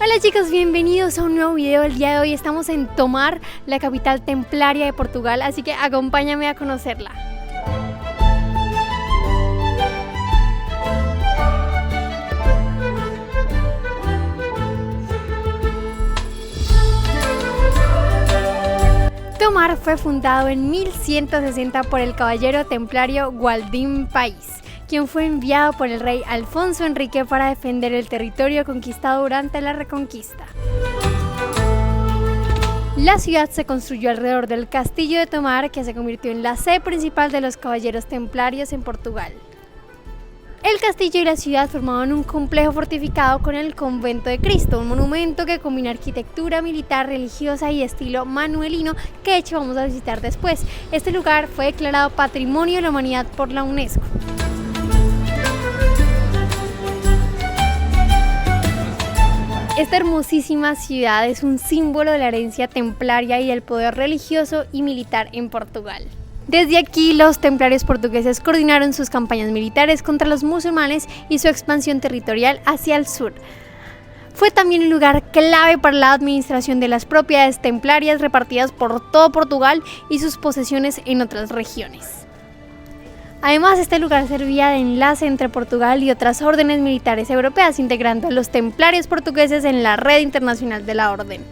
Hola chicos, bienvenidos a un nuevo video. El día de hoy estamos en Tomar, la capital templaria de Portugal, así que acompáñame a conocerla. Tomar fue fundado en 1160 por el caballero templario Gualdín País, quien fue enviado por el rey Alfonso Enrique para defender el territorio conquistado durante la Reconquista. La ciudad se construyó alrededor del castillo de Tomar, que se convirtió en la sede principal de los caballeros templarios en Portugal. El castillo y la ciudad formaban un complejo fortificado con el Convento de Cristo, un monumento que combina arquitectura militar, religiosa y estilo manuelino, que de hecho vamos a visitar después. Este lugar fue declarado Patrimonio de la Humanidad por la UNESCO. Esta hermosísima ciudad es un símbolo de la herencia templaria y del poder religioso y militar en Portugal. Desde aquí, los templarios portugueses coordinaron sus campañas militares contra los musulmanes y su expansión territorial hacia el sur. Fue también un lugar clave para la administración de las propiedades templarias repartidas por todo Portugal y sus posesiones en otras regiones. Además, este lugar servía de enlace entre Portugal y otras órdenes militares europeas, integrando a los templarios portugueses en la red internacional de la orden.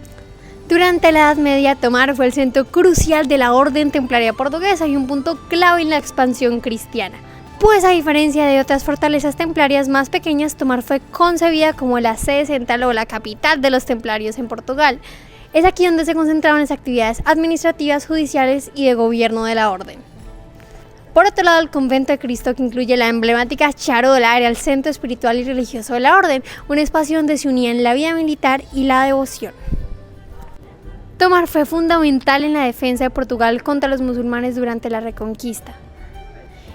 Durante la Edad Media, Tomar fue el centro crucial de la orden templaria portuguesa y un punto clave en la expansión cristiana. Pues a diferencia de otras fortalezas templarias más pequeñas, Tomar fue concebida como la sede central o la capital de los templarios en Portugal. Es aquí donde se concentraban las actividades administrativas, judiciales y de gobierno de la orden. Por otro lado, el Convento de Cristo, que incluye la emblemática charola, era el centro espiritual y religioso de la orden, un espacio donde se unían la vida militar y la devoción. Tomar fue fundamental en la defensa de Portugal contra los musulmanes durante la Reconquista.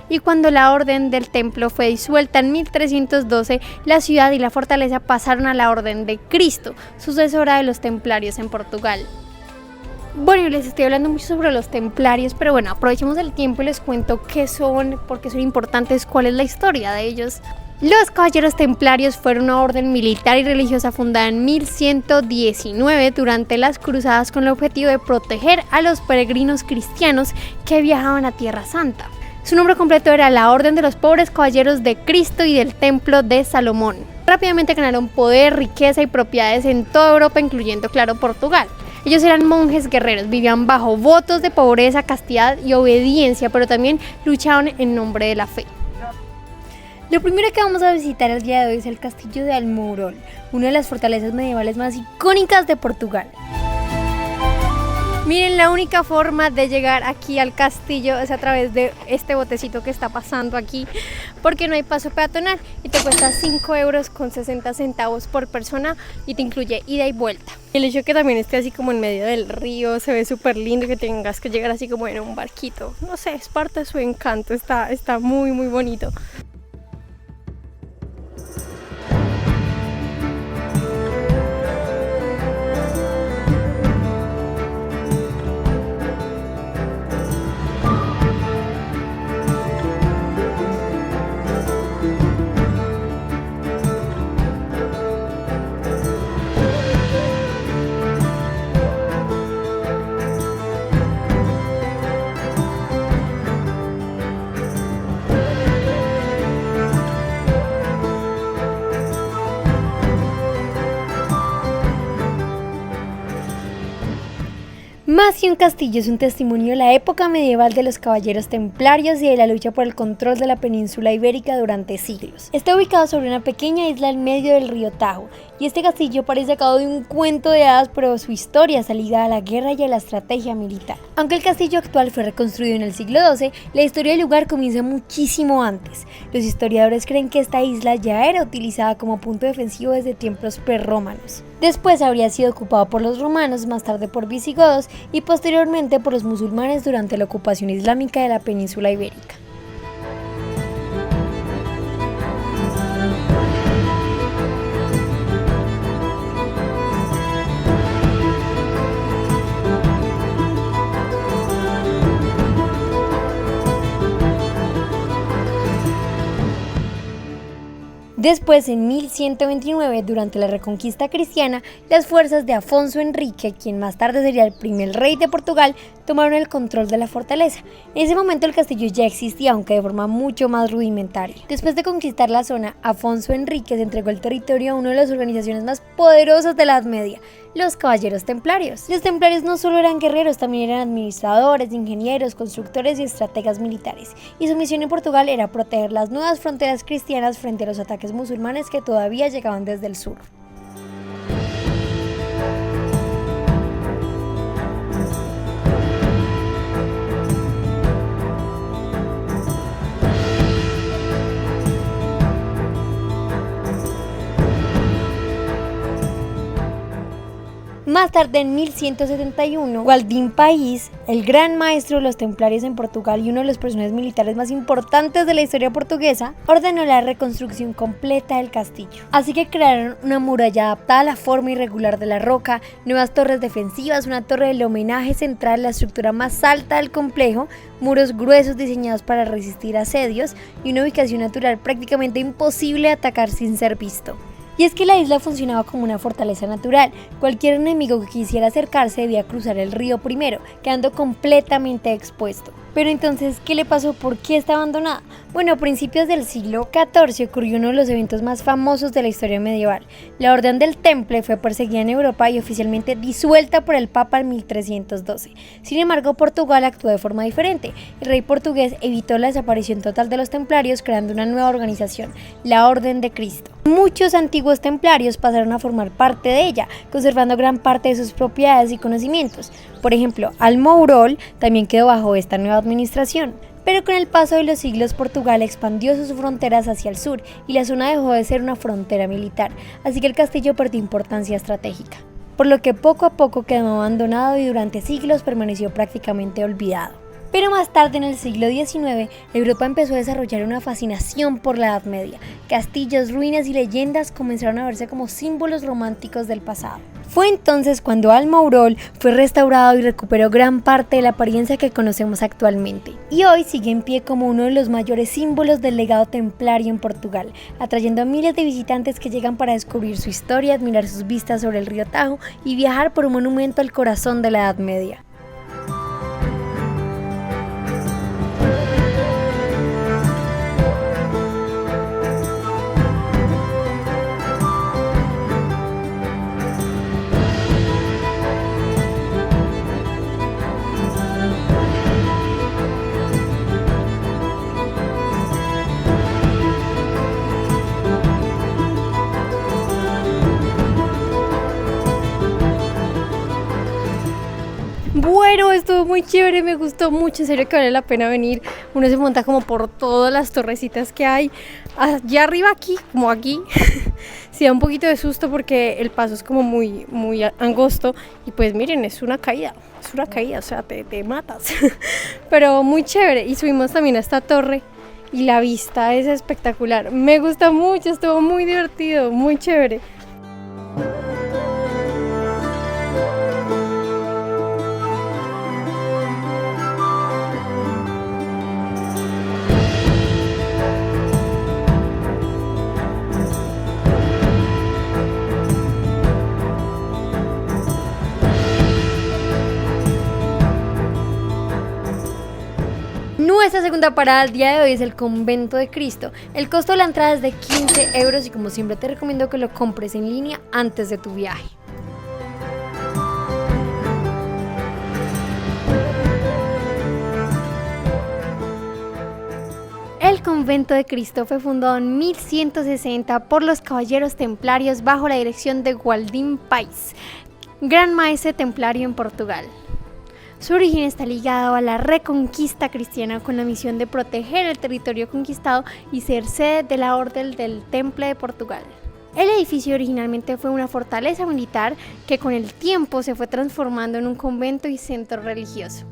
Y cuando la Orden del Templo fue disuelta en 1312, la ciudad y la fortaleza pasaron a la Orden de Cristo, sucesora de los templarios en Portugal. Bueno, les estoy hablando mucho sobre los templarios, pero bueno, aprovechemos el tiempo y les cuento qué son, por qué son importantes, cuál es la historia de ellos. Los caballeros templarios fueron una orden militar y religiosa fundada en 1119 durante las cruzadas con el objetivo de proteger a los peregrinos cristianos que viajaban a Tierra Santa. Su nombre completo era la Orden de los Pobres Caballeros de Cristo y del Templo de Salomón. Rápidamente ganaron poder, riqueza y propiedades en toda Europa, incluyendo, claro, Portugal. Ellos eran monjes guerreros, vivían bajo votos de pobreza, castidad y obediencia, pero también luchaban en nombre de la fe. Lo primero que vamos a visitar el día de hoy es el castillo de Almourón, una de las fortalezas medievales más icónicas de Portugal. Miren, la única forma de llegar aquí al castillo es a través de este botecito que está pasando aquí, porque no hay paso peatonal y te cuesta 5,60 € por persona y te incluye ida y vuelta. El hecho de que también esté así como en medio del río, se ve súper lindo, que tengas que llegar así como en un barquito. No sé, es parte de su encanto, está muy bonito. Más que un castillo, es un testimonio de la época medieval de los caballeros templarios y de la lucha por el control de la península ibérica durante siglos. Está ubicado sobre una pequeña isla en medio del río Tajo, y este castillo parece sacado de un cuento de hadas, pero su historia está ligada a la guerra y a la estrategia militar. Aunque el castillo actual fue reconstruido en el siglo XII, la historia del lugar comienza muchísimo antes. Los historiadores creen que esta isla ya era utilizada como punto defensivo desde tiempos prerromanos. Después habría sido ocupado por los romanos, más tarde por visigodos y posteriormente por los musulmanes durante la ocupación islámica de la península ibérica. Después, en 1129, durante la Reconquista cristiana, las fuerzas de Afonso Henrique, quien más tarde sería el primer rey de Portugal, tomaron el control de la fortaleza. En ese momento el castillo ya existía, aunque de forma mucho más rudimentaria. Después de conquistar la zona, Afonso Henrique se entregó el territorio a una de las organizaciones más poderosas de la Edad Media, los Caballeros Templarios. Los templarios no solo eran guerreros, también eran administradores, ingenieros, constructores y estrategas militares, y su misión en Portugal era proteger las nuevas fronteras cristianas frente a los ataques musulmanes que todavía llegaban desde el sur. Más tarde, en 1171, Gualdín País, el gran maestro de los templarios en Portugal y uno de los personajes militares más importantes de la historia portuguesa, ordenó la reconstrucción completa del castillo. Así que crearon una muralla adaptada a la forma irregular de la roca, nuevas torres defensivas, una torre del homenaje central, la estructura más alta del complejo, muros gruesos diseñados para resistir asedios y una ubicación natural prácticamente imposible de atacar sin ser visto. Y es que la isla funcionaba como una fortaleza natural. Cualquier enemigo que quisiera acercarse debía cruzar el río primero, quedando completamente expuesto. Pero entonces, ¿qué le pasó? ¿Por qué está abandonada? Bueno, a principios del siglo XIV ocurrió uno de los eventos más famosos de la historia medieval. La Orden del Temple fue perseguida en Europa y oficialmente disuelta por el Papa en 1312. Sin embargo, Portugal actuó de forma diferente. El rey portugués evitó la desaparición total de los templarios, creando una nueva organización, la Orden de Cristo. Muchos antiguos templarios pasaron a formar parte de ella, conservando gran parte de sus propiedades y conocimientos. Por ejemplo, Almourol también quedó bajo esta nueva administración. Pero con el paso de los siglos, Portugal expandió sus fronteras hacia el sur y la zona dejó de ser una frontera militar, así que el castillo perdió importancia estratégica, por lo que poco a poco quedó abandonado y durante siglos permaneció prácticamente olvidado. Pero más tarde, en el siglo XIX, Europa empezó a desarrollar una fascinación por la Edad Media. Castillos, ruinas y leyendas comenzaron a verse como símbolos románticos del pasado. Fue entonces cuando Almourol fue restaurado y recuperó gran parte de la apariencia que conocemos actualmente. Y hoy sigue en pie como uno de los mayores símbolos del legado templario en Portugal, atrayendo a miles de visitantes que llegan para descubrir su historia, admirar sus vistas sobre el río Tajo y viajar por un monumento al corazón de la Edad Media. Bueno, estuvo muy chévere, me gustó mucho, en serio que vale la pena venir. Uno se monta como por todas las torrecitas que hay. Allá arriba aquí, como aquí, sí da un poquito de susto porque el paso es como muy angosto. Y pues miren, es una caída, o sea, te matas. Pero muy chévere, y subimos también a esta torre y la vista es espectacular. Me gusta mucho, estuvo muy divertido, muy chévere. Nuestra segunda parada al día de hoy es el Convento de Cristo. El costo de la entrada es de 15 euros y como siempre te recomiendo que lo compres en línea antes de tu viaje. El Convento de Cristo fue fundado en 1160 por los Caballeros Templarios bajo la dirección de Gualdín País, gran maestre templario en Portugal. Su origen está ligado a la reconquista cristiana con la misión de proteger el territorio conquistado y ser sede de la Orden del Temple de Portugal. El edificio originalmente fue una fortaleza militar que con el tiempo se fue transformando en un convento y centro religioso.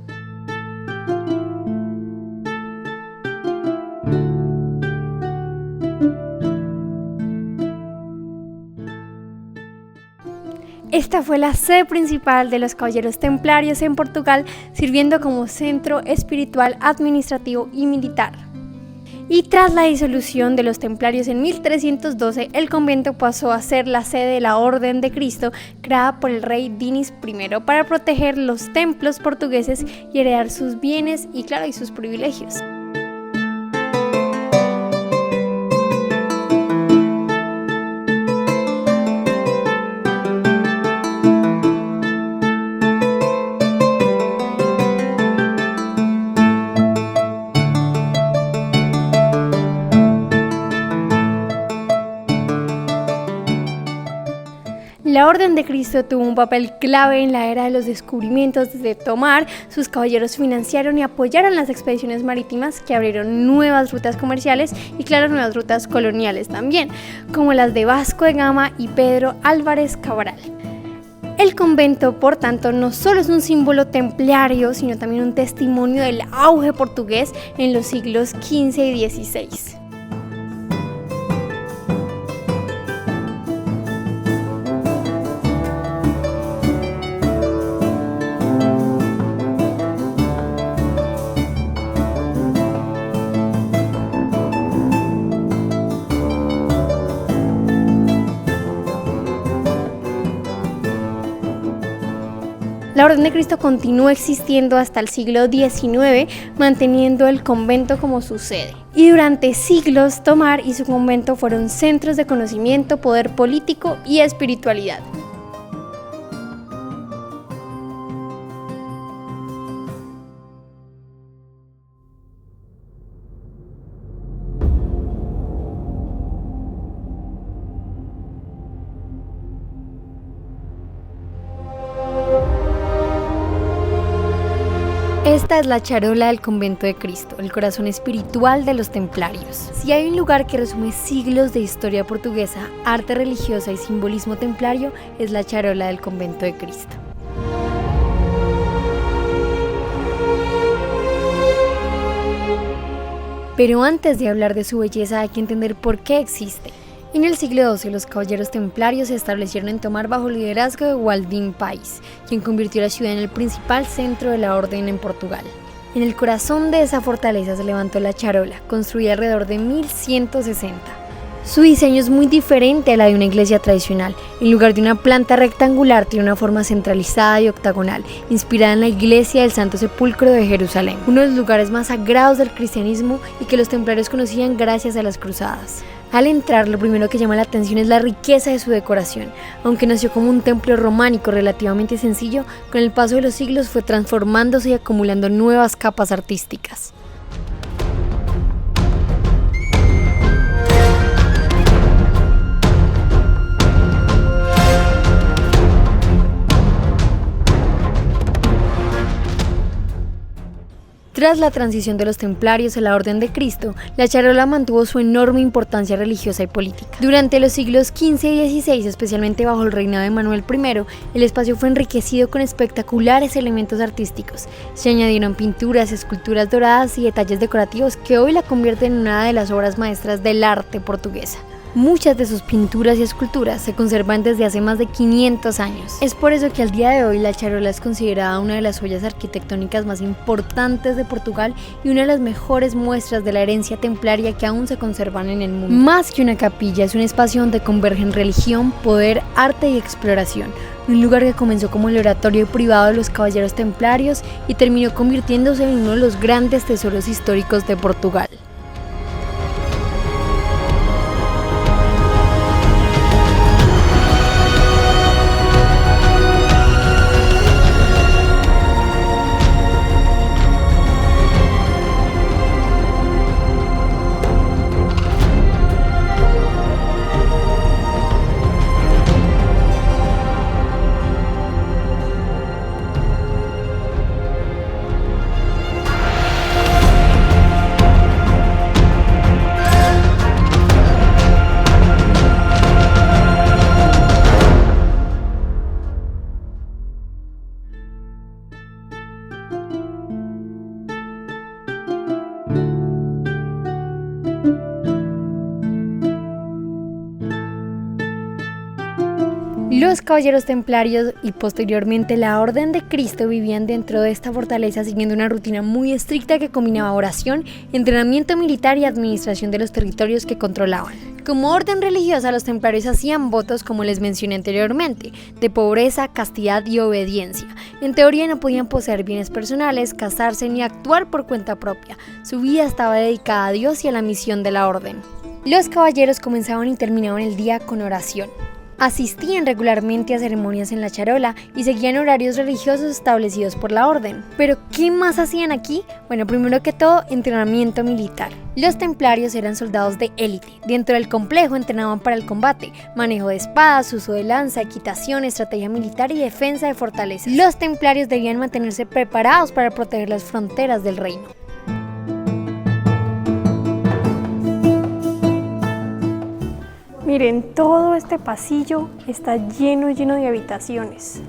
Esta fue la sede principal de los Caballeros Templarios en Portugal, sirviendo como centro espiritual, administrativo y militar. Y tras la disolución de los templarios en 1312, el convento pasó a ser la sede de la Orden de Cristo, creada por el rey Dinis I para proteger los templos portugueses y heredar sus bienes y, claro, y sus privilegios. La Orden de Cristo tuvo un papel clave en la era de los descubrimientos. Desde Tomar, sus caballeros financiaron y apoyaron las expediciones marítimas que abrieron nuevas rutas comerciales y, claro, nuevas rutas coloniales también, como las de Vasco de Gama y Pedro Álvarez Cabral. El convento, por tanto, no solo es un símbolo templario, sino también un testimonio del auge portugués en los siglos XV y XVI. La Orden de Cristo continuó existiendo hasta el siglo XIX, manteniendo el convento como su sede. Y durante siglos, Tomar y su convento fueron centros de conocimiento, poder político y espiritualidad. Esta es la charola del convento de Cristo, el corazón espiritual de los templarios. Si hay un lugar que resume siglos de historia portuguesa, arte religiosa y simbolismo templario, es la charola del convento de Cristo. Pero antes de hablar de su belleza hay que entender por qué existe. En el siglo XII, los caballeros templarios se establecieron en Tomar bajo el liderazgo de Waldim Pais, quien convirtió la ciudad en el principal centro de la orden en Portugal. En el corazón de esa fortaleza se levantó la charola, construida alrededor de 1160. Su diseño es muy diferente a la de una iglesia tradicional. En lugar de una planta rectangular, tiene una forma centralizada y octagonal, inspirada en la iglesia del Santo Sepulcro de Jerusalén, uno de los lugares más sagrados del cristianismo y que los templarios conocían gracias a las cruzadas. Al entrar, lo primero que llama la atención es la riqueza de su decoración. Aunque nació como un templo románico relativamente sencillo, con el paso de los siglos fue transformándose y acumulando nuevas capas artísticas. Tras la transición de los templarios a la Orden de Cristo, la charola mantuvo su enorme importancia religiosa y política. Durante los siglos XV y XVI, especialmente bajo el reinado de Manuel I, el espacio fue enriquecido con espectaculares elementos artísticos. Se añadieron pinturas, esculturas doradas y detalles decorativos que hoy la convierten en una de las obras maestras del arte portuguesa. Muchas de sus pinturas y esculturas se conservan desde hace más de 500 años. Es por eso que al día de hoy la charola es considerada una de las joyas arquitectónicas más importantes de Portugal y una de las mejores muestras de la herencia templaria que aún se conservan en el mundo. Más que una capilla, es un espacio donde convergen religión, poder, arte y exploración. Un lugar que comenzó como el oratorio privado de los caballeros templarios y terminó convirtiéndose en uno de los grandes tesoros históricos de Portugal. Los caballeros templarios y posteriormente la Orden de Cristo vivían dentro de esta fortaleza siguiendo una rutina muy estricta que combinaba oración, entrenamiento militar y administración de los territorios que controlaban. Como orden religiosa, los templarios hacían votos, como les mencioné anteriormente, de pobreza, castidad y obediencia. En teoría no podían poseer bienes personales, casarse ni actuar por cuenta propia. Su vida estaba dedicada a Dios y a la misión de la orden. Los caballeros comenzaban y terminaban el día con oración. Asistían regularmente a ceremonias en la charola y seguían horarios religiosos establecidos por la orden. ¿Pero qué más hacían aquí? Bueno, primero que todo, entrenamiento militar. Los templarios eran soldados de élite. Dentro del complejo entrenaban para el combate, manejo de espadas, uso de lanza, equitación, estrategia militar y defensa de fortalezas. Los templarios debían mantenerse preparados para proteger las fronteras del reino. Miren, todo este pasillo está lleno de habitaciones.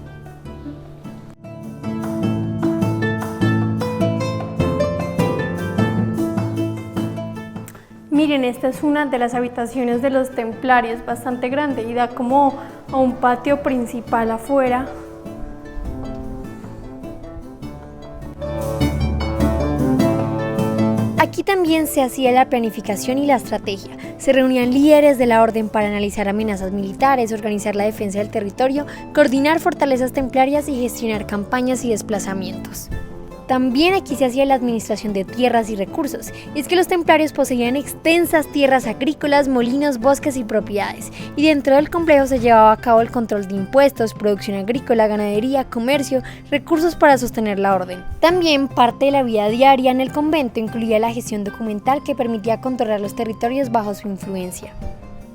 Miren, esta es una de las habitaciones de los templarios, bastante grande y da como a un patio principal afuera. Aquí también se hacía la planificación y la estrategia. Se reunían líderes de la orden para analizar amenazas militares, organizar la defensa del territorio, coordinar fortalezas templarias y gestionar campañas y desplazamientos. También aquí se hacía la administración de tierras y recursos, y es que los templarios poseían extensas tierras agrícolas, molinos, bosques y propiedades, y dentro del complejo se llevaba a cabo el control de impuestos, producción agrícola, ganadería, comercio, recursos para sostener la orden. También parte de la vida diaria en el convento incluía la gestión documental que permitía controlar los territorios bajo su influencia.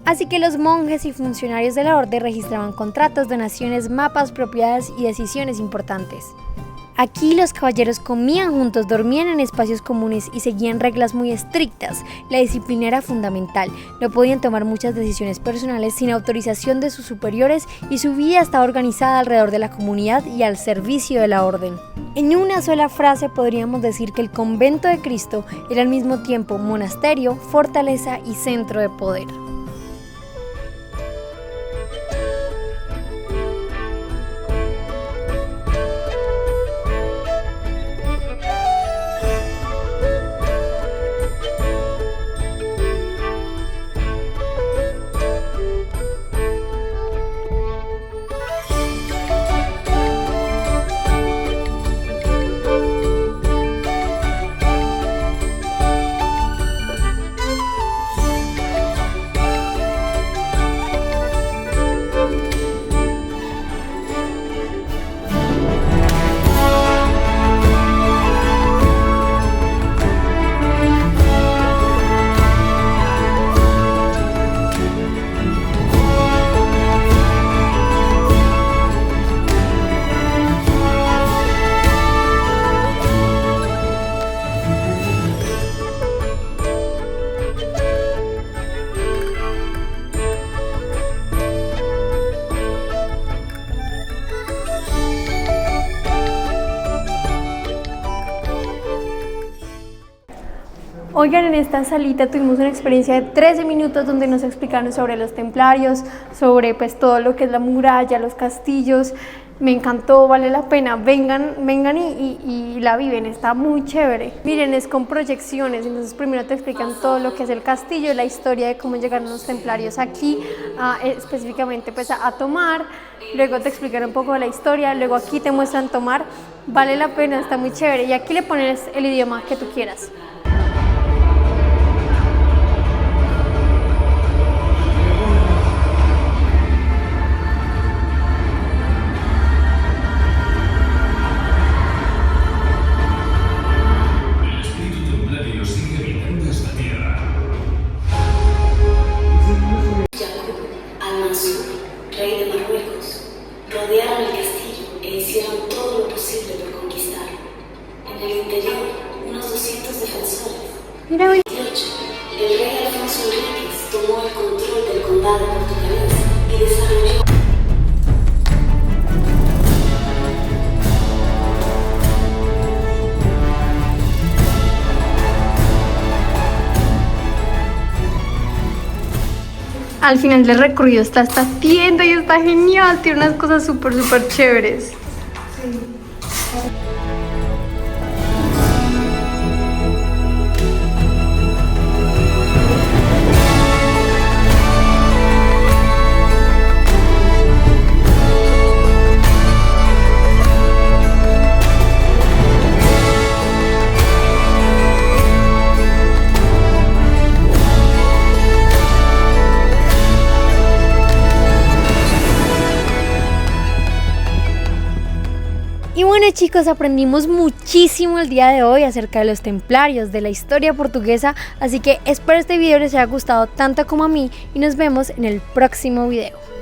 Así que los monjes y funcionarios de la orden registraban contratos, donaciones, mapas, propiedades y decisiones importantes. Aquí los caballeros comían juntos, dormían en espacios comunes y seguían reglas muy estrictas. La disciplina era fundamental, no podían tomar muchas decisiones personales sin autorización de sus superiores y su vida estaba organizada alrededor de la comunidad y al servicio de la orden. En una sola frase podríamos decir que el convento de Cristo era al mismo tiempo monasterio, fortaleza y centro de poder. Oigan, en esta salita tuvimos una experiencia de 13 minutos donde nos explicaron sobre los templarios, sobre todo lo que es la muralla, los castillos. Me encantó, vale la pena, vengan y la viven, está muy chévere. Miren, es con proyecciones, entonces primero te explican todo lo que es el castillo, la historia de cómo llegaron los templarios aquí, específicamente a tomar, luego te explican un poco de la historia, luego aquí te muestran tomar, vale la pena, está muy chévere y aquí le pones el idioma que tú quieras. Rey de Marruecos, rodearon el castillo hicieron todo lo posible por conquistar. En el interior, unos 200 defensores al final del recorrido está esta tienda y está genial, tiene unas cosas súper chéveres. Y bueno chicos, aprendimos muchísimo el día de hoy acerca de los templarios, de la historia portuguesa, así que espero este video les haya gustado tanto como a mí y nos vemos en el próximo video.